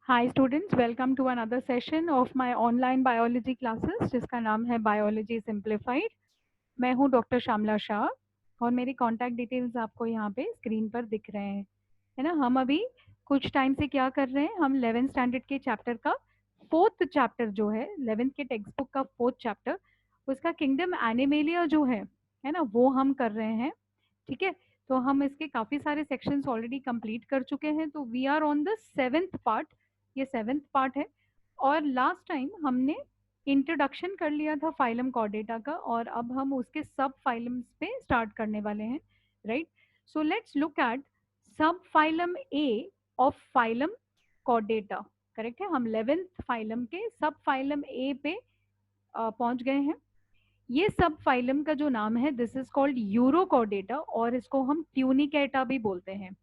Hi students, welcome to another session of my online biology classes जिसका नाम है biology simplified. मैं हूं डॉक्टर श्यामला शाह और मेरी कांटेक्ट डिटेल्स आपको यहाँ पे स्क्रीन पर दिख रहे हैं, है ना। हम अभी कुछ टाइम से क्या कर रहे हैं, हम 11th स्टैंडर्ड के चैप्टर का फोर्थ चैप्टर जो है 11th के टेक्स्ट बुक का फोर्थ चैप्टर, उसका किंगडम एनिमेलिया जो है ना, वो हम कर रहे हैं। ठीक है, तो हम इसके काफी सारे सेक्शंस ऑलरेडी कंप्लीट कर चुके हैं, तो we are on the seventh part. ये सेवेंथ पार्ट है और लास्ट टाइम हमने इंट्रोडक्शन कर लिया था फाइलम कॉर्डेटा का और अब हम उसके सब फाइलम्स पे स्टार्ट करने वाले हैं, right. So let's look at sub phylum A of phylum Chordata. Correct है, हम 11th फाइलम के सब फाइलम ए पे पहुंच गए हैं। ये सब फाइलम का जो नाम है दिस इज कॉल्ड यूरोकॉर्डेटा और इसको हम ट्यूनिकेटा भी बोलते हैं।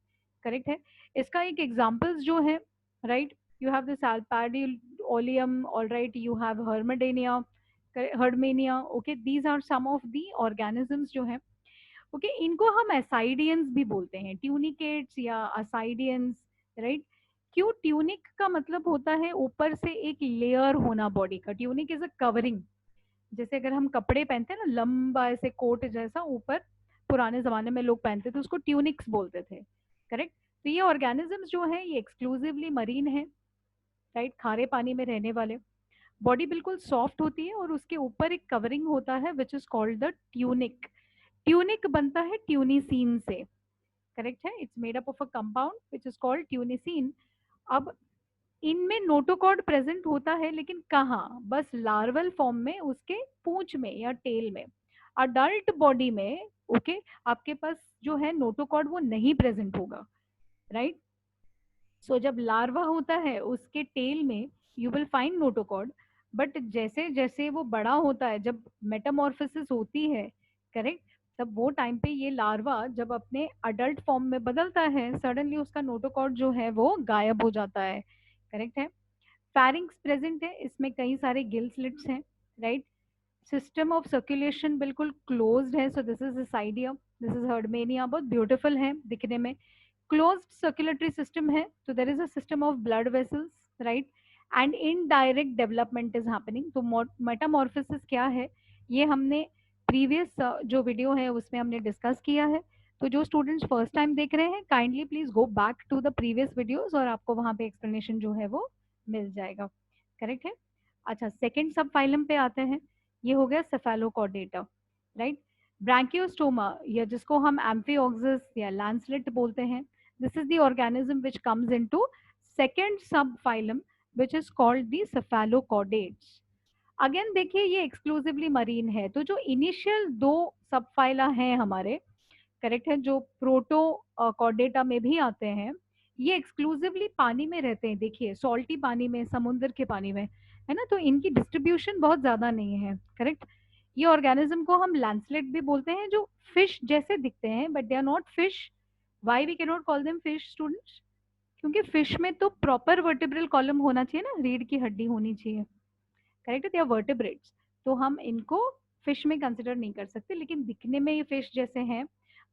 करेक्ट है, इसका एक एग्जांपल्स जो है, राइट, यू हैव दिस एल्पाडियोलियम, alright, you have herdmania, herdmania, okay, these are some of the organisms जो है। ओके, इनको हम एसाइडियंस भी बोलते हैं, ट्यूनिकेट्स या असाइडियंस, राइट। क्यों, ट्यूनिक का मतलब होता है ऊपर से एक लेयर होना बॉडी का। ट्यूनिक इज अ कवरिंग, जैसे अगर हम कपड़े पहनते हैं ना, लंबा ऐसे कोट जैसा ऊपर, पुराने जमाने में लोग पहनते थे, उसको ट्यूनिक्स बोलते थे। करेक्ट, तो ये ऑर्गेनिजम्स जो है ये एक्सक्लूसिवली मरीन है, राइट, खारे पानी में रहने वाले। बॉडी बिल्कुल सॉफ्ट होती है और उसके ऊपर एक कवरिंग होता है which is called the tunic. Tunic बनता है ट्यूनिसीन से। करेक्ट है, it's made up of a compound which is called tunicin. अब इनमें नोटोकॉर्ड प्रेजेंट होता है, लेकिन कहाँ, बस लार्वल फॉर्म में, उसके पूंछ में या टेल में। अडल्ट बॉडी में, ओके, आपके पास जो है नोटोकॉर्ड वो नहीं प्रेजेंट होगा, राइट। सो जब लार्वा होता है उसके टेल में you will find notochord, but जैसे जैसे वो बड़ा होता है, जब मेटामॉर्फोसिस होती है, करेक्ट, तब वो टाइम पे ये लार्वा जब अपने अडल्ट फॉर्म में बदलता है, सडनली उसका नोटोकॉर्ड जो है वो गायब हो जाता है। करेक्ट है, फैरिंग्स प्रेजेंट है, इसमें कई सारे गिल स्लिट्स हैं, राइट। सिस्टम ऑफ सर्कुलेशन बिल्कुल क्लोज्ड है, so this is ascidia, this is herdmania, बहुत ब्यूटीफुल है दिखने में। क्लोज्ड सर्कुलेटरी सिस्टम है, तो देर is a system of blood vessels, right, and indirect development is happening. तो मेटामॉर्फोसिस क्या है, ये हमने प्रीवियस जो वीडियो है उसमें हमने डिस्कस किया है। तो जो स्टूडेंट्स फर्स्ट टाइम देख रहे हैं, kindly please go back to the previous videos और आपको वहां पे एक्सप्लेनेशन जो है वो मिल जाएगा। करेक्ट है। अच्छा, सेकेंड सब फाइलम पे आते हैं, ये हो गया सेफेलोकॉर्डेटा, राइट। ब्रैंकियोस्टोमा, या जिसको हम एम्फीऑक्सिस या लैंसलेट बोलते हैं, this is the organism which comes into second subphylum which is called the cephalochordates। Again देखिए, ये एक्सक्लूसिवली मरीन है, तो जो इनिशियल दो सबफाइला हैं हमारे, करेक्ट है, जो प्रोटो कॉर्डेटा में भी आते हैं, ये एक्सक्लूसिवली पानी में रहते हैं। देखिए, सॉल्टी पानी में, समुद्र के पानी में, है ना, तो इनकी डिस्ट्रीब्यूशन बहुत ज्यादा नहीं है। करेक्ट, ये ऑर्गेनिज्म को हम लैंसलेट भी बोलते हैं, जो फिश जैसे दिखते हैं but they are not fish. Why we can not call them fish students, क्योंकि फिश में तो प्रॉपर वर्टिब्रल कॉलम होना चाहिए ना, रीढ़ की हड्डी होनी चाहिए। करेक्ट है, दे आर वर्टिब्रेट्स, तो हम इनको फिश में कंसिडर नहीं कर सकते, लेकिन दिखने में ये फिश जैसे हैं।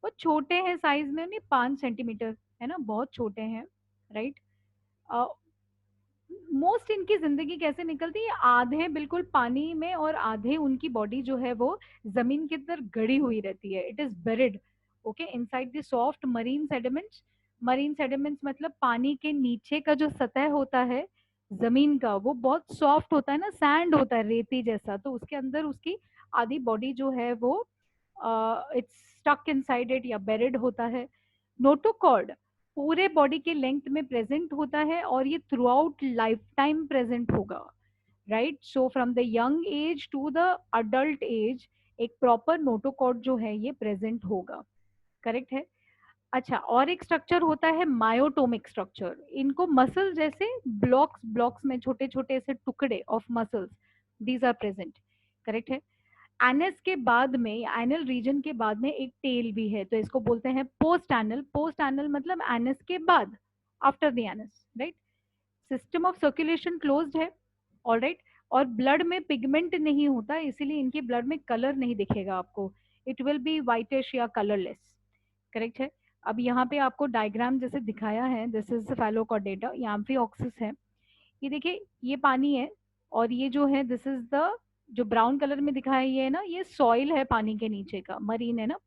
वो छोटे हैं साइज में, नहीं 5 सेंटीमीटर, है ना, बहुत छोटे हैं, राइट। मोस्ट इनकी जिंदगी कैसे निकलती है, आधे बिल्कुल पानी में और आधे उनकी बॉडी जो है वो जमीन के अंदर गड़ी हुई रहती है, it is buried, okay, inside the soft marine sediments. Marine sediments मतलब पानी के नीचे का जो सतह होता है जमीन का, वो बहुत सॉफ्ट होता है ना, सैंड होता है, रेती जैसा, तो उसके अंदर उसकी आधी बॉडी जो है वो इट्स स्टक इनसाइड इट या बेरिड होता है। नोटोकॉर्ड पूरे बॉडी के लेंथ में प्रेजेंट होता है और ये throughout lifetime present होगा, right. So from the young age to the adult age एक प्रॉपर नोटोकॉर्ड जो है ये प्रेजेंट होगा। करेक्ट है। अच्छा, और एक स्ट्रक्चर होता है मायोटोमिक स्ट्रक्चर, इनको मसल जैसे ब्लॉक्स ब्लॉक्स में छोटे छोटे ऐसे टुकड़े of muscles, these are present. Correct है। एनस के बाद में, एनल रीजन के बाद में एक टेल भी है, तो इसको बोलते हैं पोस्ट एनल। पोस्ट एनल मतलब एनस के बाद, after the anus, right. System of circulation closed है, ऑल राइट, और ब्लड में पिगमेंट नहीं होता, इसीलिए इनके ब्लड में कलर नहीं दिखेगा आपको, इट विल बी व्हाइटिश या कलरलेस। करेक्ट है। अब यहाँ पे आपको डायग्राम जैसे दिखाया है, दिस इज फेलोकॉर्डेटा, यहाँ एम्फीऑक्सिस है, ये देखिए ये पानी है, और ये जो है दिस इज द, जो ब्राउन कलर में दिखा है ये है ना, ये सॉइल है पानी के नीचे का, मरीन है ना।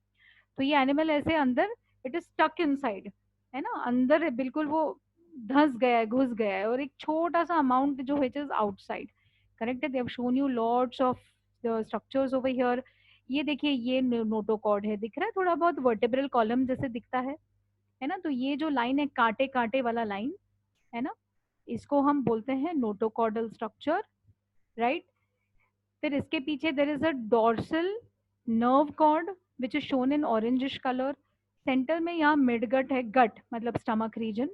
तो ये एनिमल ऐसे अंदर, इट इज स्टक इनसाइड, है ना, अंदर है बिल्कुल, वो धंस गया है, घुस गया है, और एक छोटा सा अमाउंट जो विच इज आउटसाइड। करेक्ट है, they have shown you lots of the structures over here. ये देखिए ये नोटोकॉर्ड है, दिख रहा है थोड़ा बहुत वर्टेब्रल कॉलम जैसे दिखता है ना। तो ये जो लाइन है कांटे कांटे वाला लाइन, है ना, इसको हम बोलते हैं नोटोकॉर्डल स्ट्रक्चर, राइट। फिर इसके पीछे there is a dorsal nerve cord which is shown in orangish colour. Centre में यहाँ मिडगट है, गट मतलब स्टमक रीजन।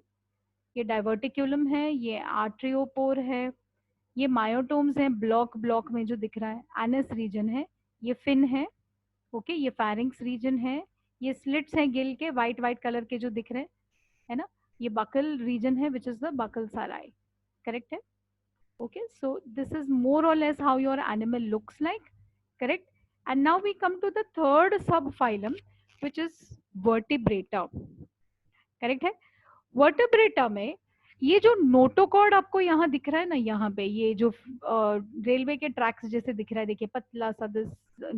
ये डाइवर्टिक्यूलम है, ये आर्ट्रियोपोर है, ये मायोटोम्स हैं ब्लॉक ब्लॉक में जो दिख रहा है, एनस रीजन है, ये फिन है, ओके, ये फेरिंग्स रीजन है, ये स्लिट्स हैं गिल के वाइट वाइट कलर के जो दिख रहे हैं, है ना, ये बकल रीजन है which is the buccal cirri. Correct है, okay, so this is more or less how your animal looks like, correct. And now we come to the third subphylum which is vertebrata, correct है। वर्टेब्रेटा में ये जो notochord आपको यहाँ दिख रहा है ना, यहाँ पे ये जो रेलवे के ट्रैक्स जैसे दिख रहा है, देखिए पतला सा दिस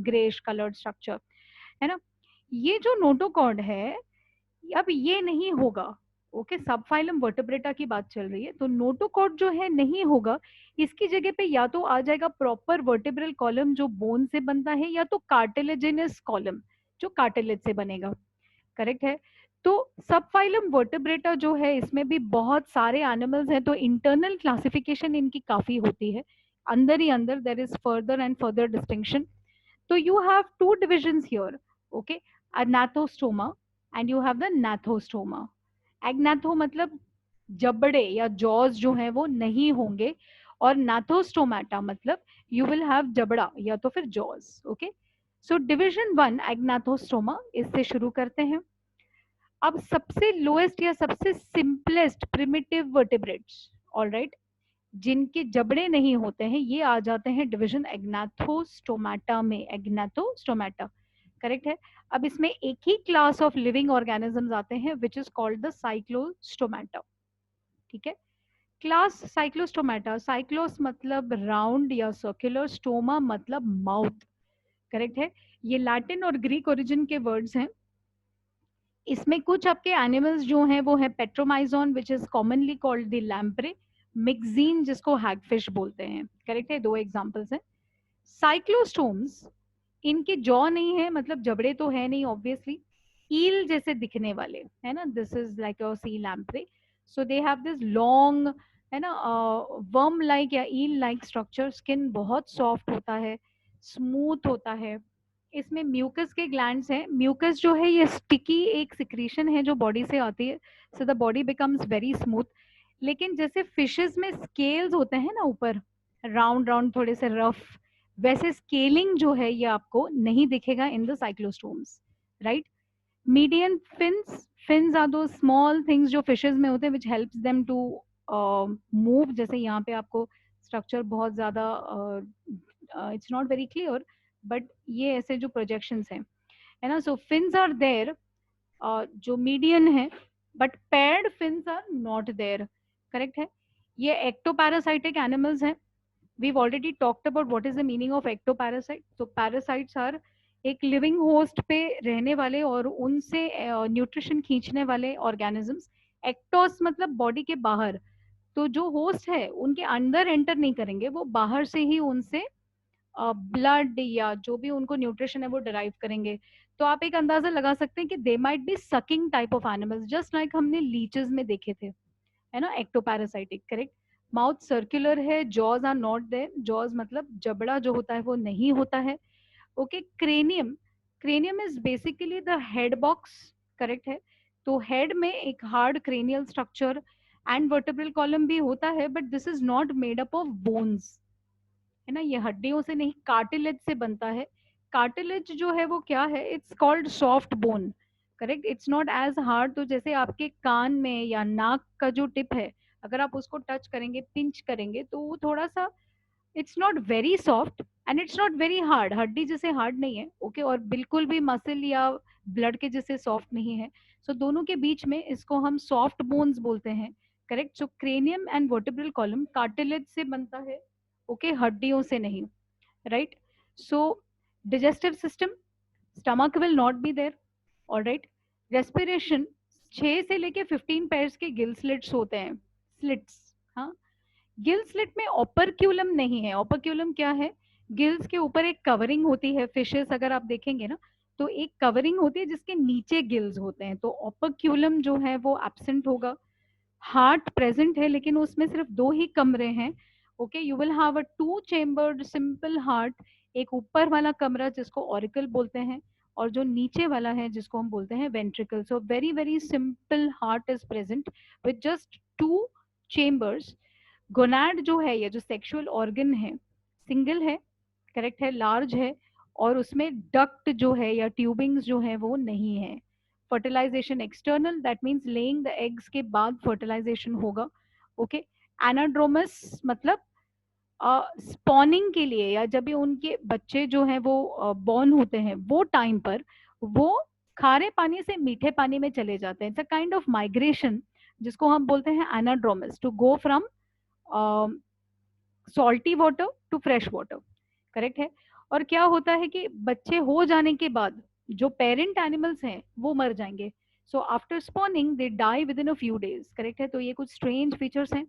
ग्रेश कलर्ड स्ट्रक्चर, है ना, ये जो नोटोकॉर्ड है अब ये नहीं होगा। ओके, सब फाइलम वर्टेब्रेटा की बात चल रही है, तो नोटोकॉर्ड जो है नहीं होगा, इसकी जगह पे या तो आ जाएगा प्रॉपर वर्टेब्रल कॉलम जो बोन से बनता है, या तो कार्टिलेजिनस कॉलम जो कार्टिलेज से बनेगा। करेक्ट है। तो सब फाइलम वर्टेब्रेटा जो है इसमें भी बहुत सारे एनिमल्स हैं, तो इंटरनल क्लासिफिकेशन इनकी काफी होती है, अंदर ही अंदर there is further and further distinction. So you have two divisions here, okay, Anathostoma and you have the Gnathostoma. Agnatho मतलब जबड़े या जॉज जो है वो नहीं होंगे, और नाथोस्टोमाटा मतलब यू विल हैव जबड़ा या तो फिर जॉज। ओके, सो डिविजन 1 एग्नाथोस्टोमा, इससे शुरू करते हैं। अब सबसे लोएस्ट या सबसे सिंपलेस्ट प्रिमिटिव वर्टिब्रेट्स, ऑलराइट, जिनके जबड़े नहीं होते हैं, ये आ जाते हैं डिवीजन एग्नाथोस्टोमाटा में, एग्नाथोस्टोमाटा। करेक्ट है। अब इसमें एक ही क्लास ऑफ लिविंग ऑर्गेनिजम्स आते हैं विच इज कॉल्ड द साइक्लोस्टोमाटा। ठीक है, क्लास साइक्लोस्टोमाटा, साइक्लोस मतलब राउंड या सर्कुलर, स्टोमा मतलब माउथ। करेक्ट है, ये लैटिन और ग्रीक ओरिजिन के वर्ड्स हैं। इसमें कुछ आपके एनिमल्स जो हैं वो है Petromyzon which is commonly called the lamprey, मिक्जीन जिसको हैगफिश बोलते हैं। करेक्ट है, दो एग्जांपल्स हैं। साइक्लोस्टोम्स, इनके जॉ नहीं है, मतलब जबड़े तो है नहीं ऑब्वियसली, ईल जैसे दिखने वाले, है ना, this is like a sea lamprey, so they have this long, है ना, वर्म लाइक या ईल लाइक स्ट्रक्चर, स्किन बहुत सॉफ्ट होता है, स्मूथ होता है। इसमें म्यूकस के ग्लैंड्स हैं, म्यूकस जो है ये स्टिकी एक सिक्रीशन है जो बॉडी से आती है, so the body becomes very smooth. लेकिन जैसे फिशेस में स्केल्स होते हैं ना ऊपर, राउंड राउंड थोड़े से रफ, वैसे स्केलिंग जो है ये आपको नहीं दिखेगा in the cyclostomes, right. Median fins, fins are दो स्मॉल थिंग्स जो फिशेस में होते हैं which helps them to move, जैसे यहाँ पे आपको स्ट्रक्चर बहुत ज्यादा, it's not very clear, but ये ऐसे जो प्रोजेक्शंस हैं, है ना, सो फिन्स आर देयर जो मीडियन है, but paired fins are not there. Correct है, ये एक्टोपैरासाइटिक एनिमल्स हैं। we've already talked about what is the meaning of ectoparasite. तो parasites are एक लिविंग होस्ट पे रहने वाले और उनसे न्यूट्रिशन खींचने वाले ऑर्गेनिजम्स। एक्टोस मतलब बॉडी के बाहर, तो जो होस्ट है उनके अंदर एंटर नहीं करेंगे, वो बाहर से ही उनसे ब्लड या जो भी उनको न्यूट्रिशन है वो डिराइव करेंगे। तो आप एक अंदाजा लगा सकते हैं कि they might be sucking type of animals, just like हमने लीचेस में देखे थे, है ना, एक्टोपैरासाइटिक। करेक्ट। माउथ सर्कुलर है, jaws are not there, jaws मतलब जबड़ा जो होता है वो नहीं होता है। Okay, cranium, cranium is basically the head box. Correct है, तो हेड में एक hard cranial structure and vertebral column भी होता है, but this is not made up of bones, है ना, ये हड्डियों से नहीं, कार्टिलेज से बनता है। कार्टिलेज जो है वो क्या है, it's called soft bone. Correct, it's not as hard. तो जैसे आपके कान में या नाक का जो टिप है, अगर आप उसको टच करेंगे, पिंच करेंगे, तो वो थोड़ा सा, it's not very soft and it's not very hard, हड्डी जैसे हार्ड नहीं है। ओके, और बिल्कुल भी मसल या ब्लड के जैसे सॉफ्ट नहीं है। सो दोनों के बीच में इसको हम सॉफ्ट बोन्स बोलते हैं। Correct. So cranium and vertebral column cartilage से बनता है, ओके, हड्डियों से नहीं, right. So digestive system, stomach will not be there, all right। respiration, 6 से लेके 15 पेयर्स के गिल स्लिट्स होते हैं, स्लिट्स, हाँ। गिल स्लिट में ओपरक्यूलम नहीं है। ओपरक्यूलम क्या है? गिल्स के ऊपर एक कवरिंग होती है, फिशेस अगर आप देखेंगे ना तो एक कवरिंग होती है जिसके नीचे गिल्स होते हैं, तो ओपरक्यूलम जो है वो एब्सेंट होगा। हार्ट प्रेजेंट है लेकिन उसमें सिर्फ 2 ही कमरे हैं, okay. You will have a 2 chambered simple heart, एक ऊपर वाला कमरा जिसको ऑरिकल बोलते हैं और जो नीचे वाला है जिसको हम बोलते हैं ventricle. So very very simple heart is present with just 2 chambers. Gonad जो है, ये जो सेक्सुअल ऑर्गन है, सिंगल है, करेक्ट है, लार्ज है, और उसमें डक्ट जो है या ट्यूबिंग्स जो है वो नहीं है। Fertilization external, that means laying the eggs के बाद फर्टिलाइजेशन होगा, ओके। एनाड्रोमस मतलब स्पॉनिंग के लिए या जब भी उनके बच्चे जो हैं वो बॉर्न होते हैं वो टाइम पर वो खारे पानी से मीठे पानी में चले जाते हैं। It's a kind of migration जिसको हम बोलते हैं anadromous, to go from salty water to fresh water, correct है। और क्या होता है कि बच्चे हो जाने के बाद जो पेरेंट एनिमल्स हैं वो मर जाएंगे। So after spawning they die within a few days, correct है। तो ये कुछ स्ट्रेंज फीचर्स हैं।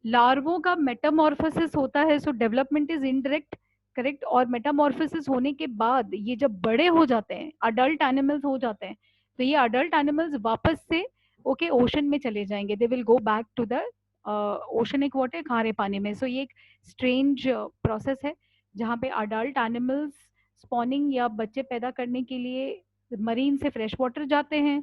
लार्वों का मेटामॉर्फोसिस होता है, सो डेवलपमेंट इज इनडायरेक्ट, करेक्ट। और मेटामॉर्फोसिस होने के बाद ये जब बड़े हो जाते हैं, अडल्ट एनिमल्स हो जाते हैं, तो ये अडल्ट एनिमल्स वापस से ओके ओशन में चले जाएंगे, they will go back to the oceanic water, खारे पानी में। सो ये एक स्ट्रेंज प्रोसेस है जहाँ पे अडल्ट एनिमल्स स्पॉनिंग या बच्चे पैदा करने के लिए मरीन से फ्रेश वाटर जाते हैं,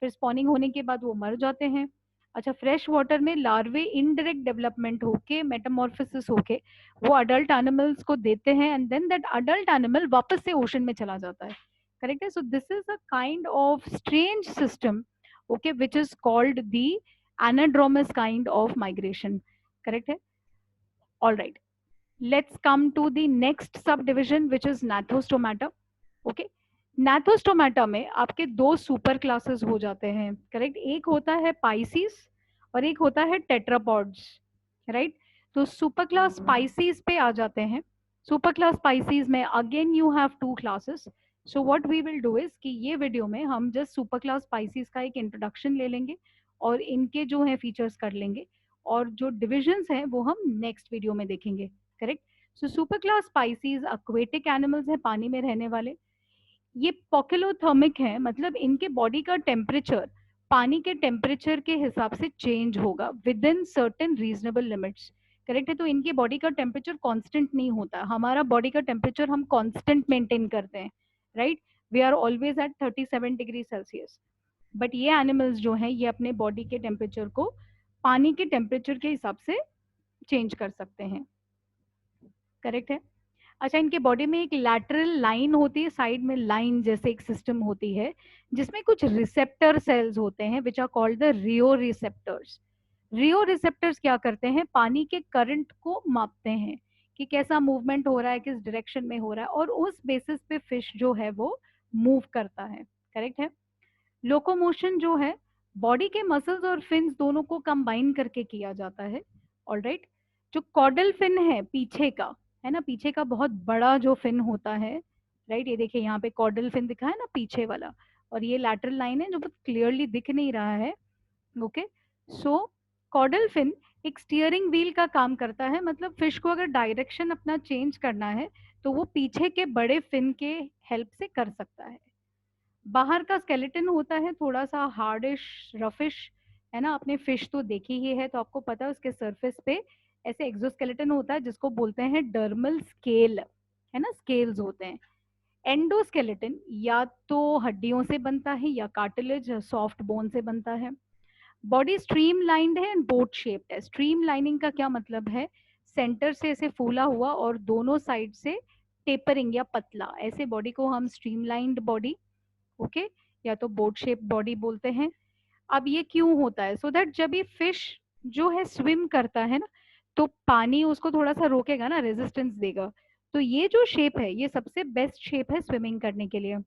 फिर स्पॉनिंग होने के बाद वो मर जाते हैं। अच्छा, फ्रेश वाटर में लार्वे इनडायरेक्ट डेवलपमेंट होके मेटामॉर्फोसिस होके वो अडल्ट एनिमल्स को देते हैं and then that adult animal वापस से ओशन में चला जाता है, करेक्ट है। So this is a kind of strange system, okay, which is called the anadromous kind of migration, correct है। all right, let's come to the next subdivision which is Gnathostomata, okay। Gnathostomata में आपके 2 super classes हो जाते हैं, correct. एक होता है Pisces और एक होता है टेट्रापॉड्स, राइट। तो सुपर क्लास पाइसिस पे आ जाते हैं। सुपर क्लास पाइसिस में again you have 2 classes. So what we will do is कि ये वीडियो में हम जस्ट सुपर क्लास पाइसिस का एक इंट्रोडक्शन ले लेंगे और इनके जो है फीचर्स कर लेंगे, और जो डिविजन्स हैं वो हम नेक्स्ट वीडियो में देखेंगे, correct. So super class species aquatic animals हैं, पानी में रहने वाले। ये पोकेलोथर्मिक है, मतलब इनके बॉडी का टेम्परेचर पानी के टेम्परेचर के हिसाब से चेंज होगा with in certain reasonable limits, correct है। तो इनके बॉडी का टेम्परेचर कांस्टेंट नहीं होता, हमारा बॉडी का टेम्परेचर हम कांस्टेंट मेंटेन करते हैं, right. We are always at 37 degree Celsius, but ये एनिमल्स जो हैं ये अपने बॉडी के टेम्परेचर को पानी के टेम्परेचर के हिसाब से चेंज कर सकते हैं, करेक्ट है। अच्छा, इनके बॉडी में एक लैटरल लाइन होती है, साइड में लाइन जैसे एक सिस्टम होती है जिसमें कुछ रिसेप्टर सेल्स होते हैं which are called the rheo receptors. Rheo receptors क्या करते हैं? पानी के करंट को मापते हैं कि कैसा मूवमेंट हो रहा है, किस डायरेक्शन में हो रहा है, और उस बेसिस पे फिश जो है वो मूव करता है, करेक्ट है। लोकोमोशन जो है बॉडी के मसल्स और फिन्स दोनों को कंबाइन करके किया जाता है, ऑलराइट। जो कॉडल फिन है पीछे का, है ना, पीछे का बहुत बड़ा जो फिन होता है, राइट, ये देखिए यहाँ पे कॉडल फिन दिखा है ना पीछे वाला, और ये लैटरल लाइन है जो बहुत क्लियरली दिख नहीं रहा है, ओके। सो कॉडल फिन एक स्टीयरिंग व्हील का काम करता है, मतलब फिश को अगर डायरेक्शन अपना चेंज करना है तो वो पीछे के बड़े फिन के हेल्प से कर सकता है। बाहर का स्केलेटन होता है थोड़ा सा हार्डिश रफिश, है ना, आपने फिश तो देखी ही है तो आपको पता है उसके सरफेस पे ऐसे एक्सोस्केलेटन होता है जिसको बोलते हैं डर्मल स्केल, है ना, स्केल्स होते हैं। एंडोस्केलेटन या तो हड्डियों से बनता है या कार्टिलेज सॉफ्ट बोन से बनता है। बॉडी स्ट्रीमलाइंड है एंड बोट शेप्ड है। स्ट्रीम लाइनिंग का क्या मतलब है? सेंटर से ऐसे फूला हुआ और दोनों साइड से टेपरिंग या पतला, ऐसे बॉडी को हम स्ट्रीमलाइंड बॉडी, ओके, या तो बोट शेप बॉडी बोलते हैं। अब ये क्यों होता है? सो दैट जब ये फिश जो है स्विम करता है ना तो पानी उसको थोड़ा सा रोकेगा ना, रेजिस्टेंस देगा। तो ये जो शेप है ये सबसे बेस्ट शेप है स्विमिंग करने के लिए,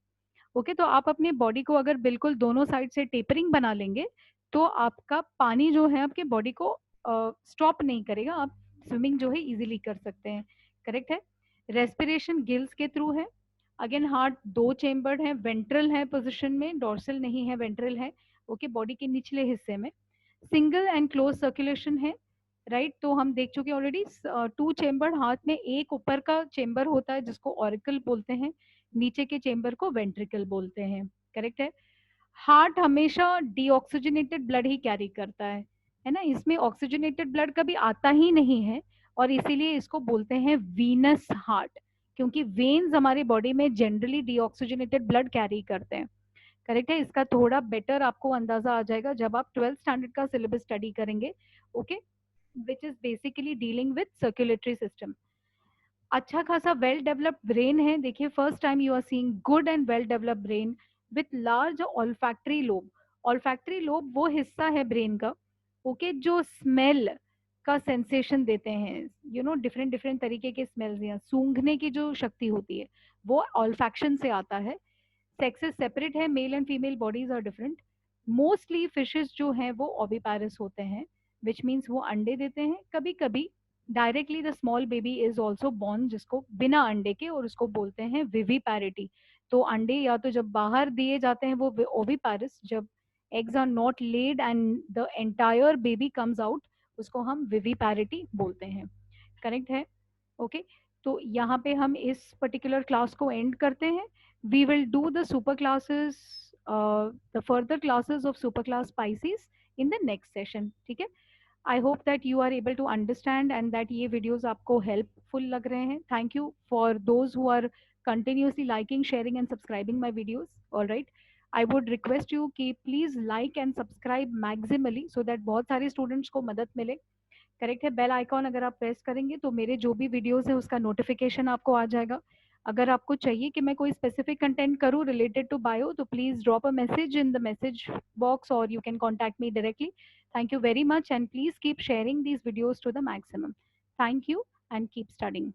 ओके। तो आप अपने बॉडी को अगर बिल्कुल दोनों साइड से टेपरिंग बना लेंगे तो आपका पानी जो है आपके बॉडी को स्टॉप नहीं करेगा, आप स्विमिंग जो है इजीली कर सकते हैं। करेक्ट है। रेस्पिरेशन गिल्स के थ्रू है। अगेन हार्ट दो चेम्बर्ड है, वेंट्रल है पोजिशन में, डोर्सल नहीं है, वेंट्रल है। ओके, बॉडी के निचले हिस्से में सिंगल एंड क्लोज सर्कुलेशन है। राइट, तो हम देख चुके ऑलरेडी। टू चेम्बर हार्ट में, एक ऊपर का चेम्बर होता है जिसको ऑरिकल बोलते हैं, नीचे के चेम्बर को वेंट्रिकल बोलते हैं। करेक्ट है। हार्ट हमेशा डीऑक्सीजनेटेड ब्लड ही कैरी करता है ना, इसमें ऑक्सीजनेटेड ब्लड कभी आता ही नहीं है, और इसीलिए इसको बोलते हैं वीनस हार्ट, क्योंकि वेन्स हमारी बॉडी में जनरली डीऑक्सीजनेटेड ब्लड कैरी करते हैं। करेक्ट है। इसका थोड़ा बेटर आपको अंदाजा आ जाएगा जब आप 12th स्टैंडर्ड का सिलेबस स्टडी करेंगे। Okay, which is basically dealing with circulatory system. अच्छा खासा वेल डेवलप्ड ब्रेन है। देखिए, first time you are seeing good and well developed brain with large olfactory lobe. Olfactory lobe वो हिस्सा है brain का, ओके, जो स्मेल का सेंसेशन देते हैं। यू नो, डिफरेंट डिफरेंट तरीके के स्मेल्स हैं, सूंघने की जो शक्ति होती है वो ऑल्फैक्शन से आता है। सेक्सेस सेपरेट है, male and female bodies are different. Mostly fishes जो हैं वो ओविपारस होते हैं, विच मीन्स वो अंडे देते हैं। कभी कभी directly the small baby is also born, जिसको बिना अंडे के, और उसको बोलते हैं विविपैरिटी। तो अंडे या तो जब बाहर दिए जाते हैं वो ओविपारस, जब eggs are not laid and the entire baby comes out, उसको हम विविपैरिटी बोलते हैं। करेक्ट है। Okay okay? तो यहाँ पे हम इस पर्टिकुलर क्लास को एंड करते हैं। We will do the super classes, the further classes of super class species in the next session. ठीक है। I hope that you are able to understand and that ये वीडियोस आपको helpful लग रहे हैं। Thank you for those who are continuously liking, sharing and subscribing my videos. All right, I would request you कि please like and subscribe maximally so that बहुत सारे students को मदद मिले। करेक्ट है। बेल आइकॉन अगर आप प्रेस करेंगे तो मेरे जो भी वीडियोस है उसका नोटिफिकेशन आपको आ जाएगा। अगर आपको चाहिए कि मैं कोई स्पेसिफिक कंटेंट करूँ रिलेटेड टू बायो, तो please drop a message in the message box और you can contact me directly. Thank you very much and please keep sharing these videos to the maximum. Thank you and keep studying.